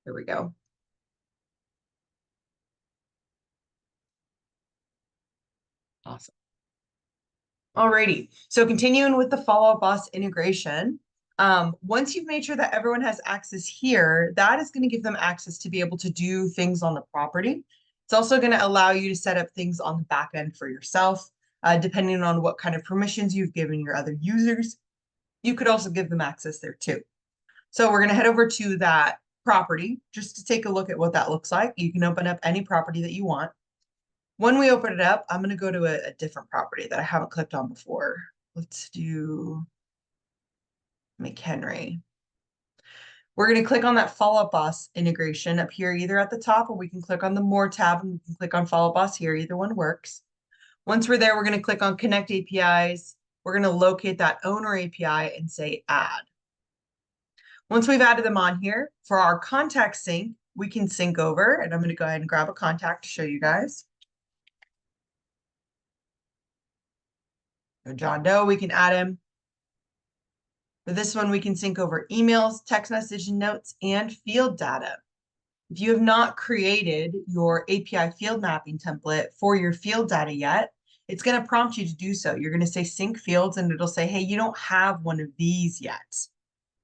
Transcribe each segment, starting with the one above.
There we go. Awesome. Alrighty. So continuing with the Follow-Up Boss integration, once you've made sure that everyone has access here, that is going to give them access to be able to do things on the property. It's also going to allow you to set up things on the back end for yourself, depending on what kind of permissions you've given your other users. You could also give them access there too. So we're going to head over to that property just to take a look at what that looks like. You can open up any property that you want. When we open it up, I'm going to go to a different property that I haven't clicked on before. Let's do McHenry. We're going to click on that Follow-Up Boss integration up here, either at the top, or we can click on the More tab and we can click on Follow-Up Boss here. Either one works. Once we're there, we're going to click on Connect APIs. We're going to locate that owner API and say Add. Once we've added them on here, for our contact sync, we can sync over, and I'm going to go ahead and grab a contact to show you guys. So John Doe, we can add him. For this one, we can sync over emails, text message notes, and field data. If you have not created your API field mapping template for your field data yet, it's going to prompt you to do so. You're going to say sync fields, and it'll say, hey, you don't have one of these yet.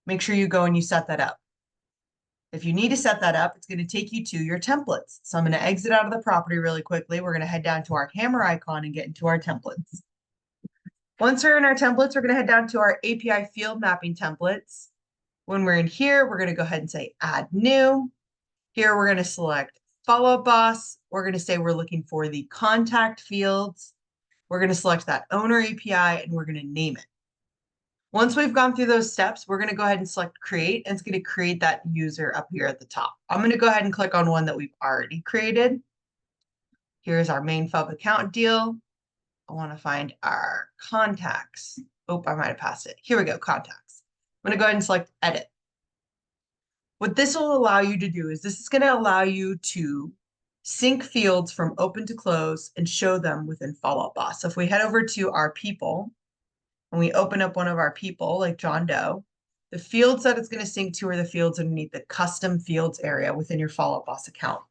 Make sure you go and you set that up. If you need to set that up, it's going to take you to your templates. So I'm going to exit out of the property really quickly. We're going to head down to our hammer icon and get into our templates. Once we're in our templates, we're going to head down to our API field mapping templates. When we're in here, we're going to go ahead and say add new. Here, we're going to select Follow-Up Boss. We're going to say we're looking for the contact fields. We're going to select that owner API and we're going to name it. Once we've gone through those steps, we're going to go ahead and select create, and it's going to create that user up here at the top. I'm going to go ahead and click on one that we've already created. Here's our main FUB account deal. I want to find our contacts. Oh, I might have passed it. Here we go, contacts. I'm going to go ahead and select edit. What this will allow you to do is this is going to allow you to sync fields from open to close and show them within Follow-Up Boss. So if we head over to our people, and we open up one of our people like John Doe, the fields that it's going to sync to are the fields underneath the custom fields area within your Follow-Up Boss account.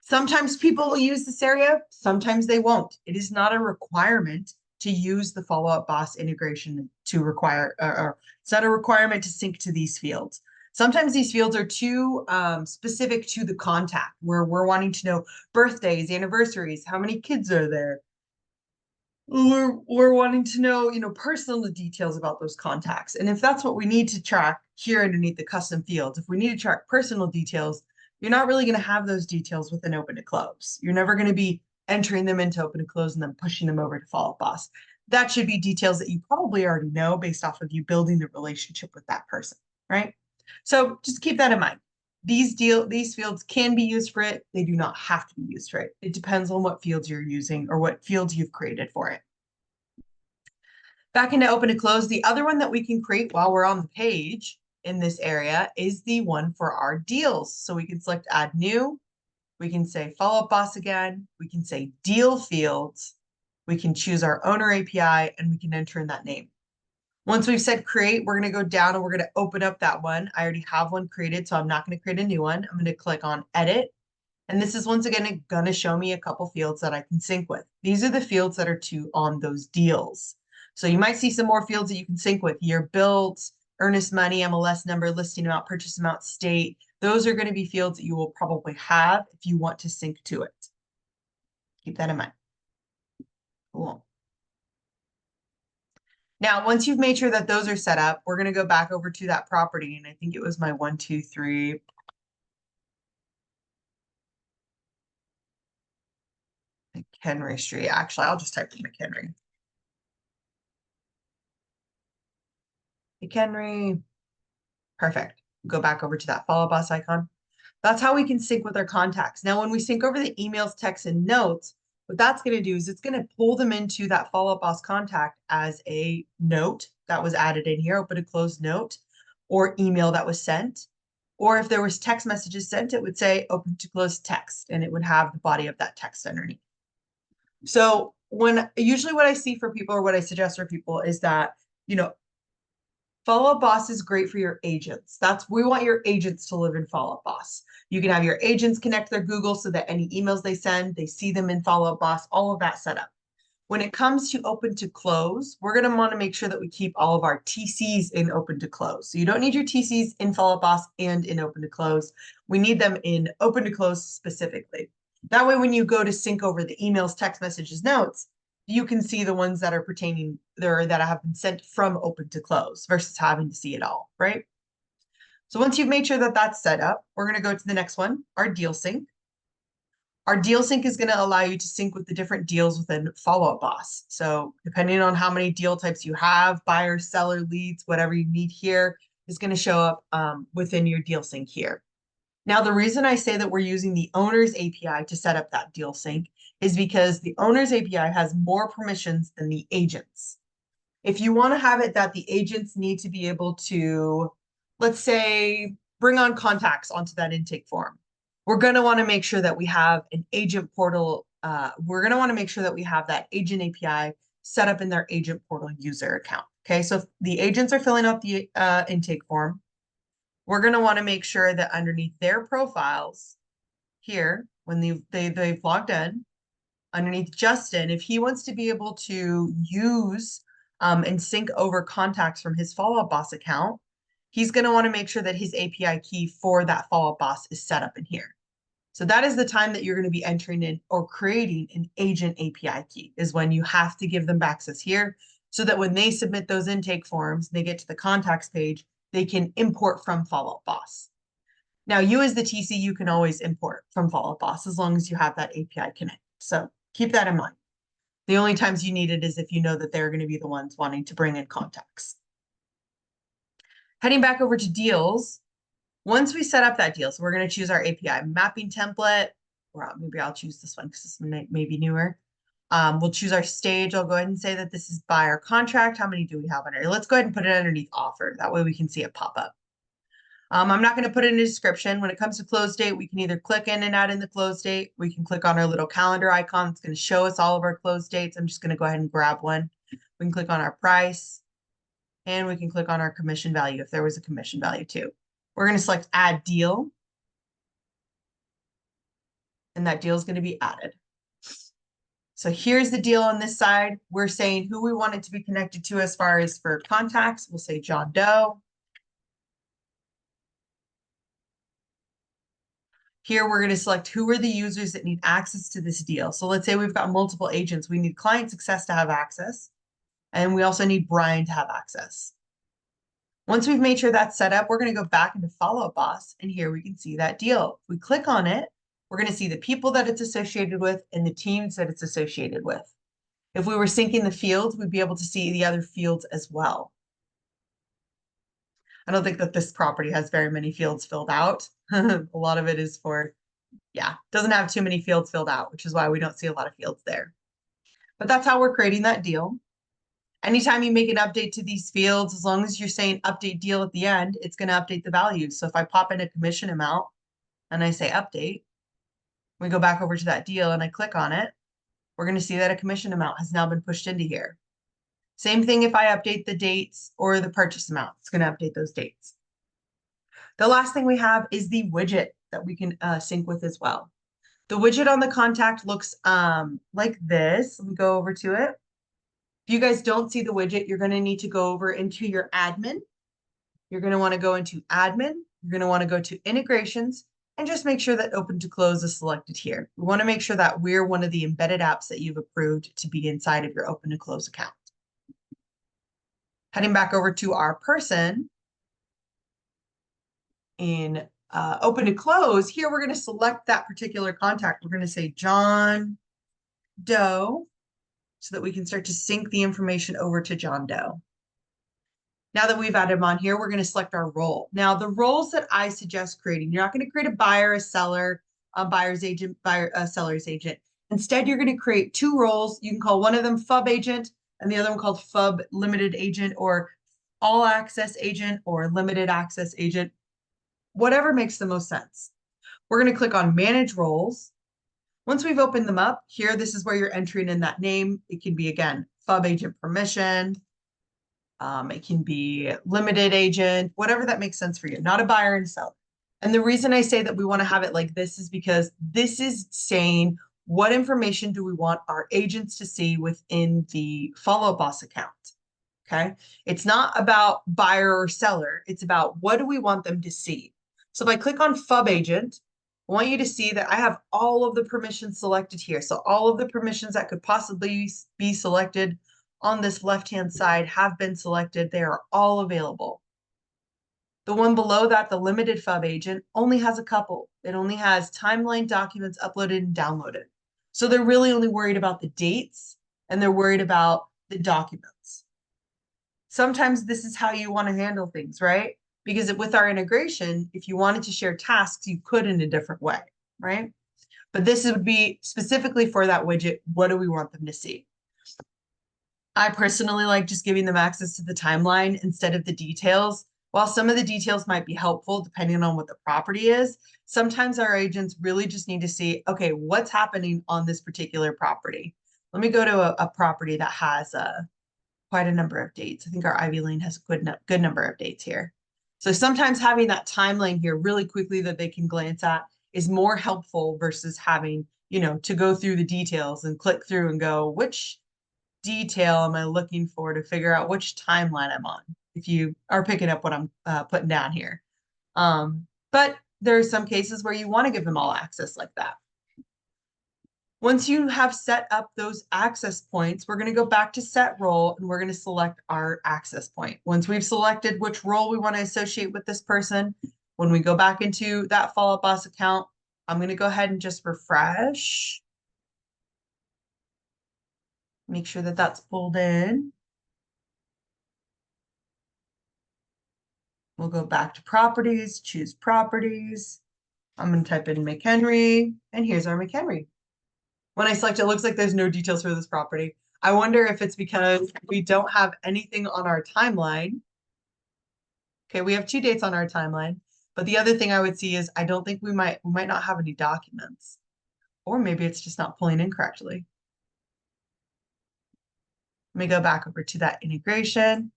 Sometimes people will use this area, sometimes they won't. It is not a requirement to use the Follow-Up Boss integration to require, or it's not a requirement to sync to these fields. Sometimes these fields are too specific to the contact, where we're wanting to know birthdays, anniversaries, how many kids are there. We're wanting to know, personal details about those contacts. And if that's what we need to track here underneath the custom fields, if we need to track personal details, you're not really going to have those details within open to close. You're never going to be entering them into open to close and then pushing them over to Follow-Up Boss. That should be details that you probably already know based off of you building the relationship with that person, right? So just keep that in mind. These fields can be used for it. They do not have to be used for it. It depends on what fields you're using or what fields you've created for it. Back into open to close, the other one that we can create while we're on the page in this area is the one for our deals. So we can select add new. We can say Follow-Up Boss again. We can say deal fields. We can choose our owner API and we can enter in that name. Once we've said create, we're going to go down and we're going to open up that one. I already have one created, so I'm not going to create a new one. I'm going to click on edit. And this is once again going to show me a couple fields that I can sync with. These are the fields that are on those deals. So you might see some more fields that you can sync with. Year built, earnest money, MLS number, listing amount, purchase amount, state. Those are going to be fields that you will probably have if you want to sync to it. Keep that in mind. Cool. Now, once you've made sure that those are set up, we're going to go back over to that property. And I think it was my 1, 2, 3. McHenry Street. Actually, I'll just type in McHenry. McHenry. Perfect. Go back over to that Follow-Up Boss icon. That's how we can sync with our contacts. Now, when we sync over the emails, texts, and notes, what that's going to do is it's going to pull them into that Follow-Up Boss contact as a note that was added in here, open and close note, or email that was sent. Or if there was text messages sent, it would say open to close text, and it would have the body of that text underneath. So usually what I see for people or what I suggest for people is that, Follow Up Boss is great for your agents. We want your agents to live in Follow Up Boss. You can have your agents connect their Google so that any emails they send, they see them in Follow Up Boss, all of that set up. When it comes to open to close, we're going to want to make sure that we keep all of our TCs in open to close. So you don't need your TCs in Follow Up Boss and in open to close. We need them in open to close specifically. That way, when you go to sync over the emails, text messages, notes, you can see the ones that are pertaining there that have been sent from open to close versus having to see it all, right? So once you've made sure that that's set up, we're going to go to the next one, our deal sync. Our deal sync is going to allow you to sync with the different deals within Follow Up Boss. So depending on how many deal types you have, buyer, seller, leads, whatever you need here is going to show up within your deal sync here. Now, the reason I say that we're using the owner's API to set up that deal sync is because the owner's API has more permissions than the agents. If you want to have it that the agents need to be able to, let's say, bring on contacts onto that intake form, we're going to want to make sure that we have an agent portal. We're going to want to make sure that we have that agent API set up in their agent portal user account. Okay, so if the agents are filling out the intake form, we're going to want to make sure that underneath their profiles here, when they've logged in, underneath Justin, if he wants to be able to use and sync over contacts from his Follow Up Boss account, he's going to want to make sure that his API key for that Follow Up Boss is set up in here. So that is the time that you're going to be entering in or creating an agent API key, is when you have to give them access here so that when they submit those intake forms, they get to the contacts page, they can import from Follow Up Boss. Now, you as the TC, you can always import from Follow Up Boss as long as you have that API connected. So keep that in mind. The only times you need it is if you know that they're going to be the ones wanting to bring in contacts. Heading back over to deals, once we set up that deal, so we're going to choose our API mapping template, or maybe I'll choose this one because this one may be newer. We'll choose our stage. I'll go ahead and say that this is buyer contract. How many do we have under? Let's go ahead and put it underneath offer. That way we can see it pop up. I'm not going to put it in the description. When it comes to close date, we can either click in and add in the close date. We can click on our little calendar icon. It's going to show us all of our close dates. I'm just going to go ahead and grab one. We can click on our price, and we can click on our commission value if there was a commission value too. We're going to select add deal, and that deal is going to be added. So here's the deal on this side. We're saying who we want it to be connected to as far as for contacts. We'll say John Doe. Here, we're going to select who are the users that need access to this deal. So let's say we've got multiple agents. We need client success to have access, and we also need Brian to have access. Once we've made sure that's set up, we're going to go back into Follow Up Boss, and here we can see that deal. If we click on it, we're going to see the people that it's associated with and the teams that it's associated with. If we were syncing the fields, we'd be able to see the other fields as well. I don't think that this property has very many fields filled out. A lot of it is for, doesn't have too many fields filled out, which is why we don't see a lot of fields there. But that's how we're creating that deal. Anytime you make an update to these fields, as long as you're saying update deal at the end, it's going to update the values. So if I pop in a commission amount and I say update, we go back over to that deal and I click on it, we're going to see that a commission amount has now been pushed into here. Same thing if I update the dates or the purchase amount, it's going to update those dates. The last thing we have is the widget that we can sync with as well. The widget on the contact looks like this. Let me go over to it. If you guys don't see the widget, you're going to need to go over into your admin. You're going to want to go into admin. You're going to want to go to integrations and just make sure that open to close is selected here. We want to make sure that we're one of the embedded apps that you've approved to be inside of your open to close account. Heading back over to our person in open to close, here we're going to select that particular contact. We're going to say John Doe so that we can start to sync the information over to John Doe. Now that we've added him on here, we're going to select our role. Now, the roles that I suggest creating, you're not going to create a buyer, a seller, a buyer's agent, a seller's agent. Instead, you're going to create two roles. You can call one of them FUB agent and the other one called FUB limited agent or all access agent or limited access agent, whatever makes the most sense. We're going to click on manage roles. Once we've opened them up here, this is where you're entering in that name. It can be, again, FUB agent permission. It can be limited agent, whatever that makes sense for you, not a buyer and seller. And the reason I say that we want to have it like this is because this is saying what information do we want our agents to see within the Follow Up Boss account. Okay. It's not about buyer or seller. It's about what do we want them to see. So if I click on FUB agent, I want you to see that I have all of the permissions selected here. So all of the permissions that could possibly be selected on this left-hand side have been selected. They are all available. The one below that, the limited FUB agent, only has a couple. It only has timeline documents uploaded and downloaded. So they're really only worried about the dates and they're worried about the documents. Sometimes this is how you want to handle things, right? Because with our integration, if you wanted to share tasks, you could in a different way, right? But this would be specifically for that widget. What do we want them to see? I personally like just giving them access to the timeline instead of the details. While some of the details might be helpful depending on what the property is, sometimes our agents really just need to see, okay, what's happening on this particular property? Let me go to a property that has quite a number of dates. I think our Ivy Lane has a good number of dates here. So sometimes having that timeline here really quickly that they can glance at is more helpful versus having, to go through the details and click through and go, which detail am I looking for to figure out which timeline I'm on, if you are picking up what I'm putting down here. But there are some cases where you want to give them all access like that. Once you have set up those access points, we're going to go back to set role and we're going to select our access point. Once we've selected which role we want to associate with this person, when we go back into that Follow Up Boss account, I'm going to go ahead and just refresh. Make sure that that's pulled in. We'll go back to properties, choose properties. I'm going to type in McHenry, and here's our McHenry. When I select it, looks like there's no details for this property. I wonder if it's because we don't have anything on our timeline. Okay, we have 2 dates on our timeline, but the other thing I would see is I don't think we might not have any documents, or maybe it's just not pulling in correctly. Let me go back over to that integration.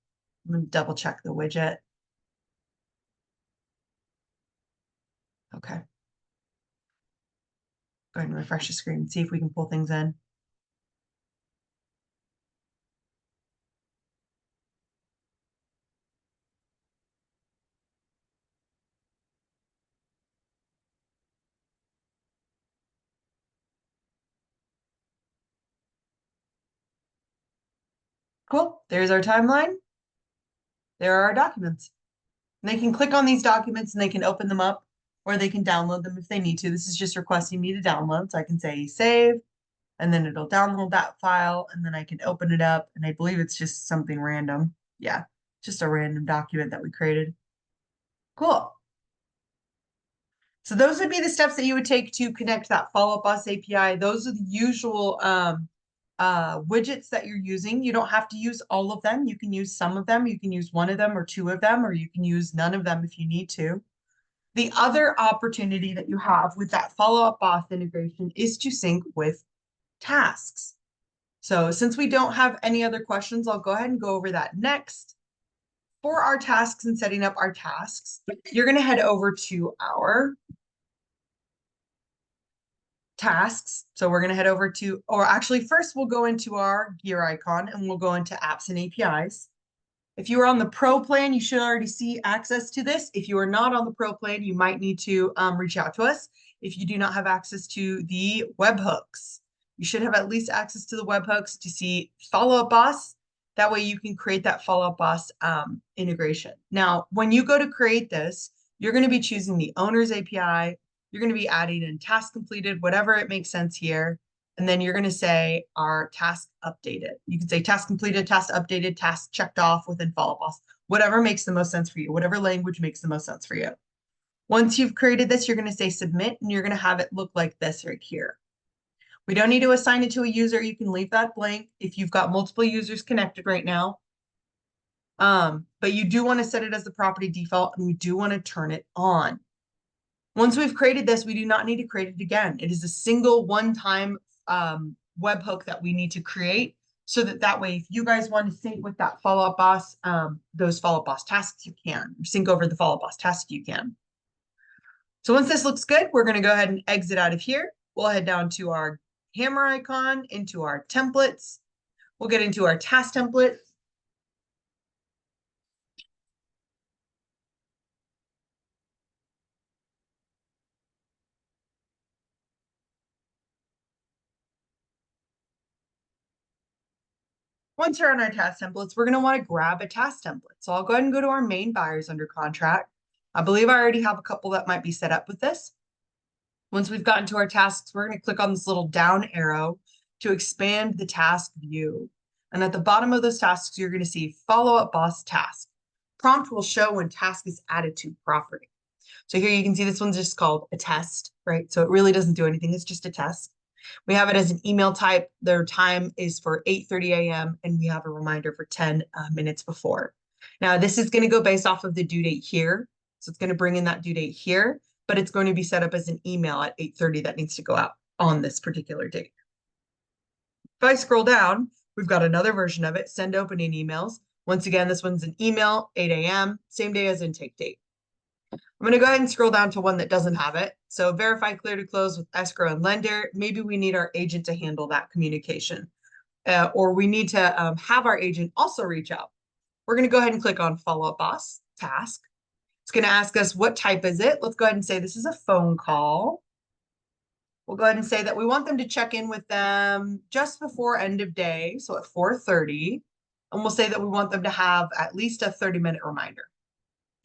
I'm going to double check the widget. Okay. Go ahead and refresh the screen and see if we can pull things in. Cool. There's our timeline. There are our documents. And they can click on these documents and they can open them up or they can download them if they need to. This is just requesting me to download. So I can say save and then it'll download that file and then I can open it up. And I believe it's just something random. Yeah, just a random document that we created. Cool. So those would be the steps that you would take to connect that Follow Up Boss API. Those are the usual widgets that you're using. You don't have to use all of them. You can use some of them. You can use one of them or 2 of them, or you can use none of them if you need to. The other opportunity that you have with that Follow Up Boss integration is to sync with tasks. So since we don't have any other questions, I'll go ahead and go over that next. For our tasks and setting up our tasks, you're going to head over to our tasks. So we're going to head over to, or actually first we'll go into our gear icon and we'll go into apps and APIs. If you are on the Pro plan, you should already see access to this. If you are not on the Pro plan, you might need to reach out to us. If you do not have access to the webhooks, you should have at least access to the webhooks to see Follow Up Boss. That way you can create that Follow Up Boss integration. Now, when you go to create this, you're going to be choosing the owner's API. You're going to be adding in task completed, whatever it makes sense here. And then you're going to say our task updated. You can say task completed, task updated, task checked off within Follow Up Boss, whatever makes the most sense for you, whatever language makes the most sense for you. Once you've created this, you're going to say submit and you're going to have it look like this right here. We don't need to assign it to a user. You can leave that blank if you've got multiple users connected right now. But you do want to set it as the property default and we do want to turn it on. Once we've created this, we do not need to create it again. It is a single one-time webhook that we need to create so that that way, if you guys want to sync with that follow-up boss, those follow-up boss tasks, you can. Sync over the follow-up boss task, you can. So once this looks good, we're going to go ahead and exit out of here. We'll head down to our hammer icon, into our templates. We'll get into our task templates. Once you're on our task templates, we're going to want to grab a task template. So I'll go ahead and go to our main buyers under contract. I believe I already have a couple that might be set up with this. Once we've gotten to our tasks, we're going to click on this little down arrow to expand the task view. And at the bottom of those tasks, you're going to see follow-up boss task. Prompt will show when task is added to property. So here you can see this one's just called a test, right? So it really doesn't do anything. It's just a test. We have it as an email type. Their time is for 8:30 a.m. and we have a reminder for 10 minutes before. Now this is going to go based off of the due date here. So it's going to bring in that due date here, but it's going to be set up as an email at 8:30 that needs to go out on this particular date. If I scroll down, we've got another version of it, send opening emails. Once again, this one's an email, 8 a.m., same day as intake date. I'm going to go ahead and scroll down to one that doesn't have it. So verify clear to close with escrow and lender. Maybe we need our agent to handle that communication. Or we need to have our agent also reach out. We're going to go ahead and click on follow-up boss task. It's going to ask us what type is it. Let's go ahead and say this is a phone call. We'll go ahead and say that we want them to check in with them just before end of day, so at 4:30. And we'll say that we want them to have at least a 30-minute reminder.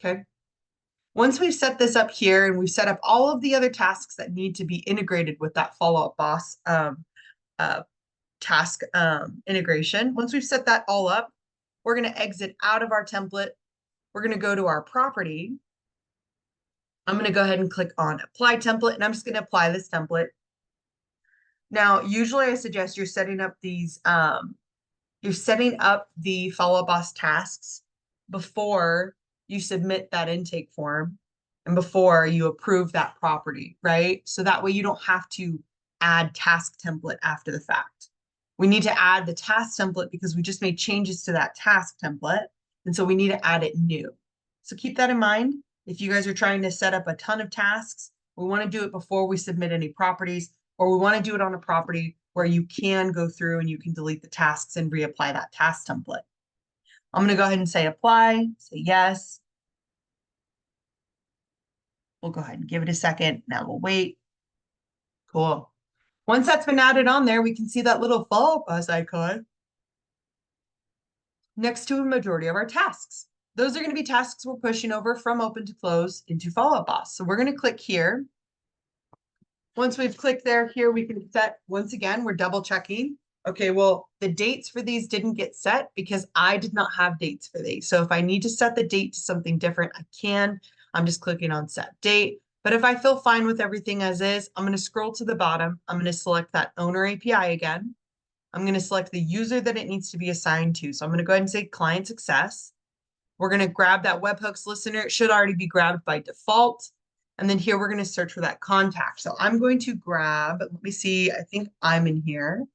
Okay. Once we've set this up here and we've set up all of the other tasks that need to be integrated with that follow-up boss task integration, once we've set that all up, we're going to exit out of our template. We're going to go to our property. I'm going to go ahead and click on apply template, and I'm just going to apply this template. Now, usually I suggest you're setting up these, you're setting up the follow-up boss tasks before you submit that intake form and before you approve that property, right? So that way you don't have to add task template after the fact. We need to add the task template because we just made changes to that task template. And so we need to add it new. So keep that in mind. If you guys are trying to set up a ton of tasks, we want to do it before we submit any properties, or we want to do it on a property where you can go through and you can delete the tasks and reapply that task template. I'm going to go ahead and say apply, say yes. We'll go ahead and give it a second. Now we'll wait. Cool. Once that's been added on there, we can see that little follow-up boss icon next to a majority of our tasks. Those are going to be tasks we're pushing over from open to close into follow-up boss. So we're going to click here. Once we've clicked there, here we can set, once again, we're double checking. Okay, well, the dates for these didn't get set because I did not have dates for these. So if I need to set the date to something different, I can. I'm just clicking on set date. But if I feel fine with everything as is, I'm going to scroll to the bottom. I'm going to select that owner API again. I'm going to select the user that it needs to be assigned to. So I'm going to go ahead and say client success. We're going to grab that webhooks listener. It should already be grabbed by default. And then here we're going to search for that contact. So I'm going to grab, let me see, I think I'm in here.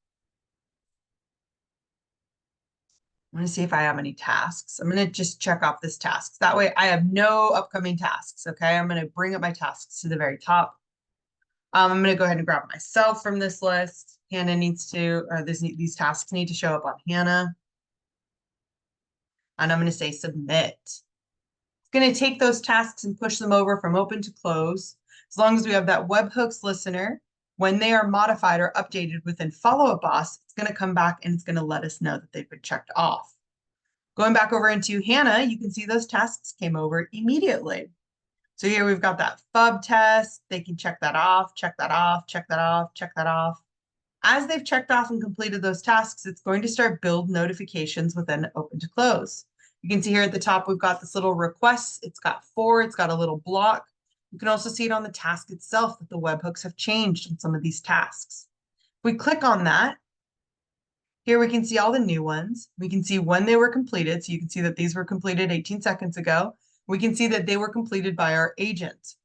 I'm going to see if I have any tasks. I'm going to just check off this task. That way I have no upcoming tasks. Okay. I'm going to bring up my tasks to the very top. I'm going to go ahead and grab myself from this list. Hannah needs to, or these tasks need to show up on Hannah. And I'm going to say submit. It's going to take those tasks and push them over from open to close. As long as we have that webhooks listener, when they are modified or updated within follow-up boss, it's going to come back and it's going to let us know that they've been checked off. Going back over into Hannah, you can see those tasks came over immediately. So here we've got that FUB test. They can check that off, check that off, check that off, check that off. As they've checked off and completed those tasks, it's going to start build notifications within open to close. You can see here at the top, we've got this little request. It's got 4, it's got a little block. You can also see it on the task itself that the webhooks have changed on some of these tasks. If we click on that, here we can see all the new ones. We can see when they were completed. So you can see that these were completed 18 seconds ago. We can see that they were completed by our agent.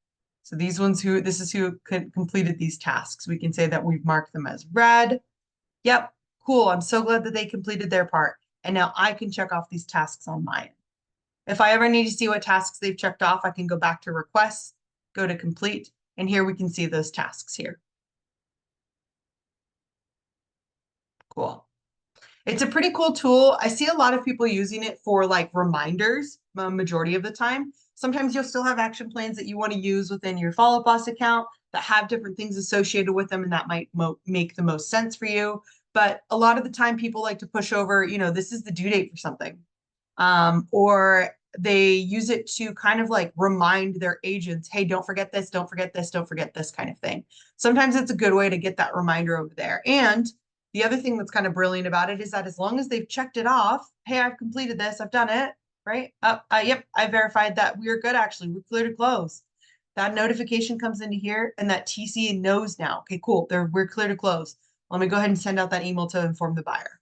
So these ones this is who completed these tasks. We can say that we've marked them as red. Yep, Cool, I'm so glad that they completed their part. And now I can check off these tasks on my end. If I ever need to see what tasks they've checked off, I can go back to requests, go to complete, and here we can see those tasks here. Cool. It's a pretty cool tool. I see a lot of people using it for like reminders, majority of the time. Sometimes you'll still have action plans that you want to use within your Follow Up Boss account that have different things associated with them, and that might make the most sense for you. But a lot of the time people like to push over, this is the due date for something. Or they use it to kind of like remind their agents, hey, don't forget this, don't forget this, don't forget this kind of thing. Sometimes it's a good way to get that reminder over there. And the other thing that's kind of brilliant about it is that as long as they've checked it off, hey, I've completed this, I've done it, right? Yep, I verified that we're good, actually, we're clear to close. That notification comes into here and that TC knows now, okay, cool, we're clear to close. Let me go ahead and send out that email to inform the buyer.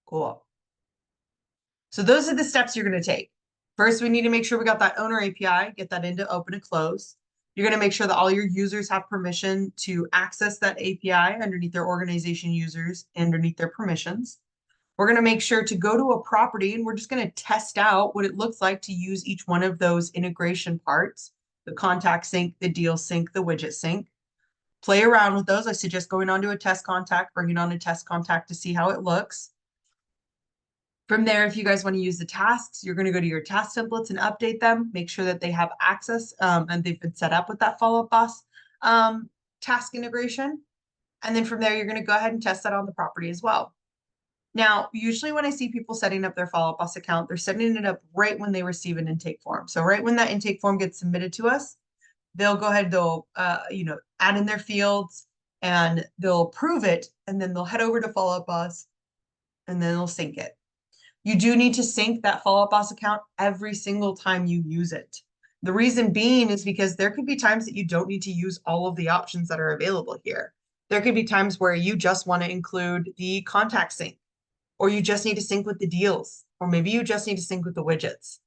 Cool. So those are the steps you're going to take. First, we need to make sure we got that owner API, get that into open and close. You're going to make sure that all your users have permission to access that API underneath their organization users, underneath their permissions. We're going to make sure to go to a property and we're just going to test out what it looks like to use each one of those integration parts, the contact sync, the deal sync, the widget sync. Play around with those. I suggest going onto a test contact, bringing on a test contact to see how it looks. From there, if you guys want to use the tasks, you're going to go to your task templates and update them, make sure that they have access and they've been set up with that Follow Up Boss task integration. And then from there, you're going to go ahead and test that on the property as well. Now, usually when I see people setting up their Follow Up Boss account, they're setting it up right when they receive an intake form. So right when that intake form gets submitted to us, they'll go ahead, they'll add in their fields and they'll approve it, and then they'll head over to Follow Up Boss and then they'll sync it. You do need to sync that Follow Up Boss account every single time you use it. The reason being is because there could be times that you don't need to use all of the options that are available here. There could be times where you just want to include the contact sync, or you just need to sync with the deals, or maybe you just need to sync with the widgets.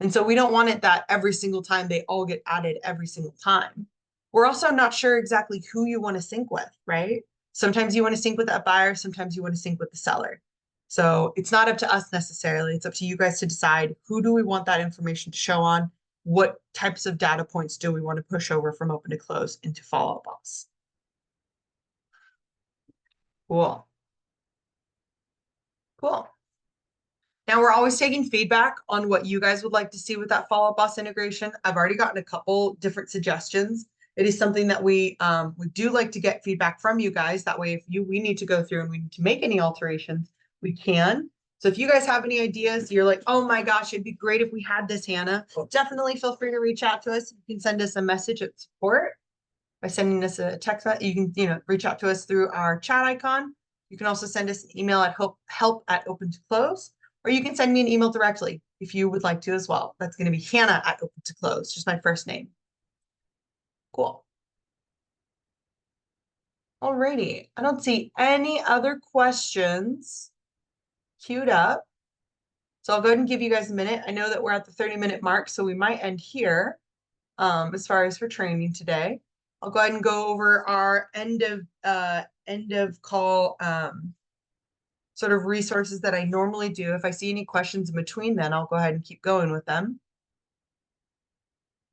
And so we don't want it that every single time they all get added every single time. We're also not sure exactly who you want to sync with, right? Sometimes you want to sync with that buyer, sometimes you want to sync with the seller. So it's not up to us necessarily. It's up to you guys to decide who do we want that information to show on, what types of data points do we want to push over from open to close into Follow Up Boss. Cool. Cool. Now we're always taking feedback on what you guys would like to see with that Follow Up Boss integration. I've already gotten a couple different suggestions. It is something that we do like to get feedback from you guys. That way, if we need to go through and we need to make any alterations, we can. So if you guys have any ideas, you're like, oh my gosh, it'd be great if we had this, Hannah, definitely feel free to reach out to us. You can send us a message at support by sending us a text. You can, reach out to us through our chat icon. You can also send us an email at help@open2close, or you can send me an email directly if you would like to as well. That's going to be Hannah@open2close, just my first name. Cool. Alrighty, I don't see any other questions queued up. So I'll go ahead and give you guys a minute. I know that we're at the 30-minute mark, so we might end here as far as for training today. I'll go ahead and go over our end of call sort of resources that I normally do. If I see any questions in between, then I'll go ahead and keep going with them.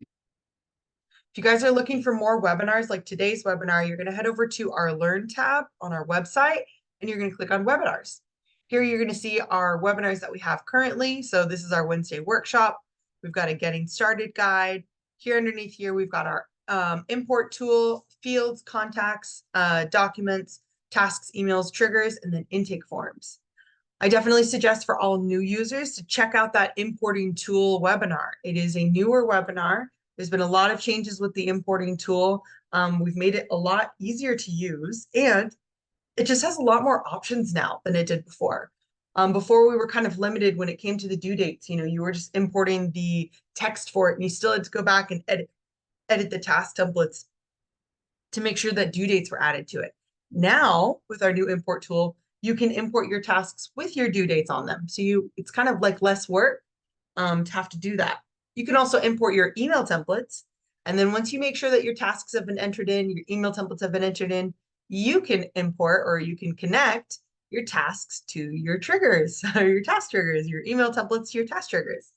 If you guys are looking for more webinars like today's webinar, you're going to head over to our Learn tab on our website, and you're going to click on Webinars. Here you're going to see our webinars that we have currently. So this is our Wednesday workshop. We've got a Getting Started guide. Here underneath here, we've got our import tool, fields, contacts, documents, tasks, emails, triggers, and then intake forms. I definitely suggest for all new users to check out that importing tool webinar. It is a newer webinar. There's been a lot of changes with the importing tool. We've made it a lot easier to use, and it just has a lot more options now than it did before. Before we were kind of limited when it came to the due dates. You were just importing the text for it, and you still had to go back and edit the task templates to make sure that due dates were added to it. Now, with our new import tool, you can import your tasks with your due dates on them. So it's kind of like less work to have to do that. You can also import your email templates. And then once you make sure that your tasks have been entered in, your email templates have been entered in, you can import or you can connect your tasks to your triggers, or your task triggers, your email templates to your task triggers.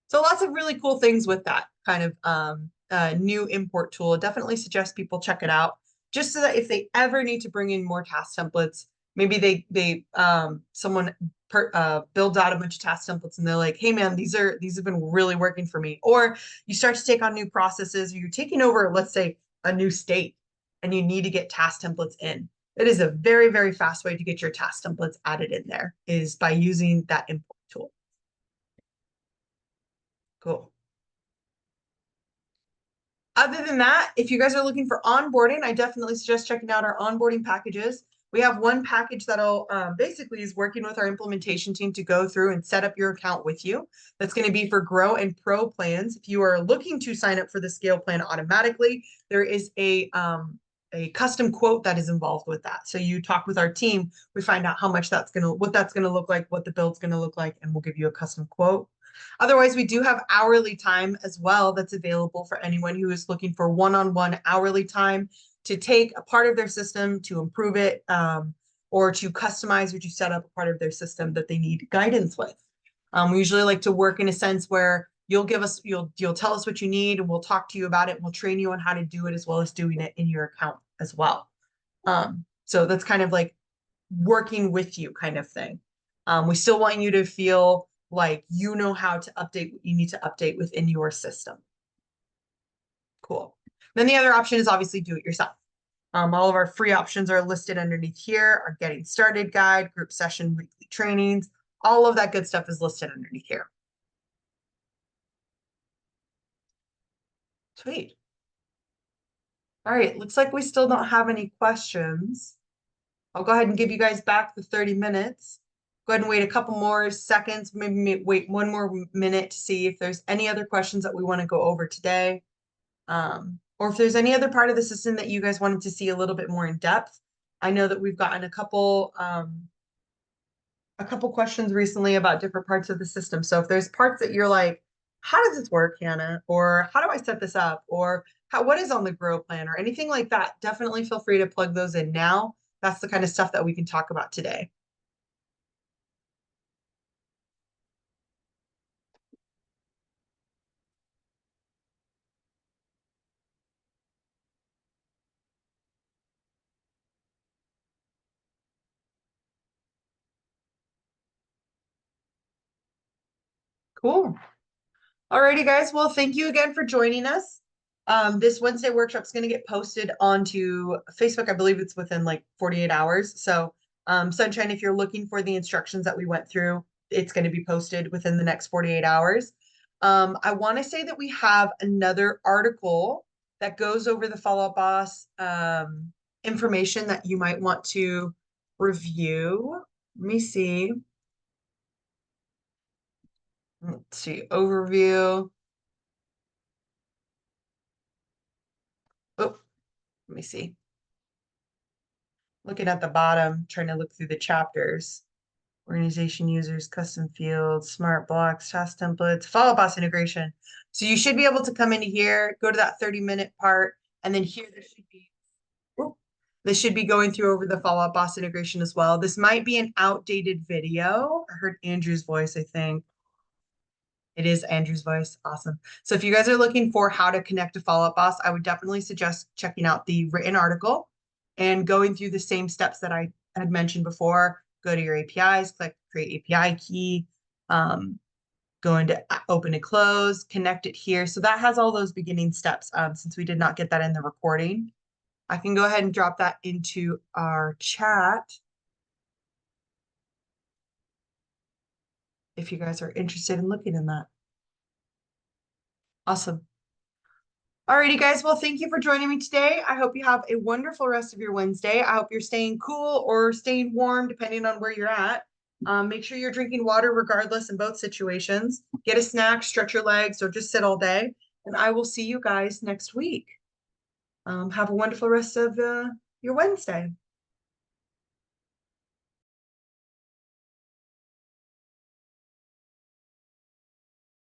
So lots of really cool things with that kind of new import tool. Definitely suggest people check it out, just so that if they ever need to bring in more task templates, maybe someone builds out a bunch of task templates and they're like, hey man, these have been really working for me. Or you start to take on new processes, or you're taking over, let's say, a new state, and you need to get task templates in. It is a very, very fast way to get your task templates added in there, is by using that import tool. Cool. Other than that, if you guys are looking for onboarding, I definitely suggest checking out our onboarding packages. We have one package that'll basically is working with our implementation team to go through and set up your account with you. That's going to be for Grow and Pro plans. If you are looking to sign up for the Scale plan automatically, there is a custom quote that is involved with that. So you talk with our team, we find out how much what that's gonna look like, what the build's gonna look like, and we'll give you a custom quote. Otherwise, we do have hourly time as well that's available for anyone who is looking for one-on-one hourly time to take a part of their system to improve it, or to customize or to set up a part of their system that they need guidance with. We usually like to work in a sense where you'll tell us what you need, and we'll talk to you about it. And we'll train you on how to do it, as well as doing it in your account as well. So that's kind of like working with you kind of thing. We still want you to feel like you know how to update what you need to update within your system. Cool. Then the other option is obviously do it yourself. All of our free options are listed underneath here. Our getting started guide, group session, weekly trainings, all of that good stuff is listed underneath here. Sweet. All right, looks like we still don't have any questions. I'll go ahead and give you guys back the 30 minutes. Go ahead and wait a couple more seconds, maybe wait one more minute to see if there's any other questions that we want to go over today. Or if there's any other part of the system that you guys wanted to see a little bit more in depth. I know that we've gotten a couple questions recently about different parts of the system. So if there's parts that you're like, how does this work, Hannah? Or how do I set this up? Or what is on the Grow plan, or anything like that, definitely feel free to plug those in now. That's the kind of stuff that we can talk about today. Cool. Alrighty, guys. Well, thank you again for joining us. This Wednesday workshop is going to get posted onto Facebook. I believe it's within like 48 hours. So, Sunshine, if you're looking for the instructions that we went through, it's going to be posted within the next 48 hours. I want to say that we have another article that goes over the Follow Up Boss information that you might want to review. Let me see. Let's see, overview. Oh, let me see. Looking at the bottom, trying to look through the chapters. Organization users, custom fields, smart blocks, task templates, Follow Up Boss integration. So you should be able to come into here, go to that 30-minute part, and then here this should be going through over the Follow Up Boss integration as well. This might be an outdated video. I heard Andrew's voice, I think. It is Andrew's voice. Awesome. So if you guys are looking for how to connect to Follow Up Boss, I would definitely suggest checking out the written article and going through the same steps that I had mentioned before. Go to your APIs, click create API key, go into open and close, connect it here. So that has all those beginning steps. Since we did not get that in the recording, I can go ahead and drop that into our chat if you guys are interested in looking in that. Awesome. Alrighty, guys. Well, thank you for joining me today. I hope you have a wonderful rest of your Wednesday. I hope you're staying cool or staying warm, depending on where you're at. Make sure you're drinking water regardless in both situations. Get a snack, stretch your legs, or just sit all day. And I will see you guys next week. Have a wonderful rest of your Wednesday.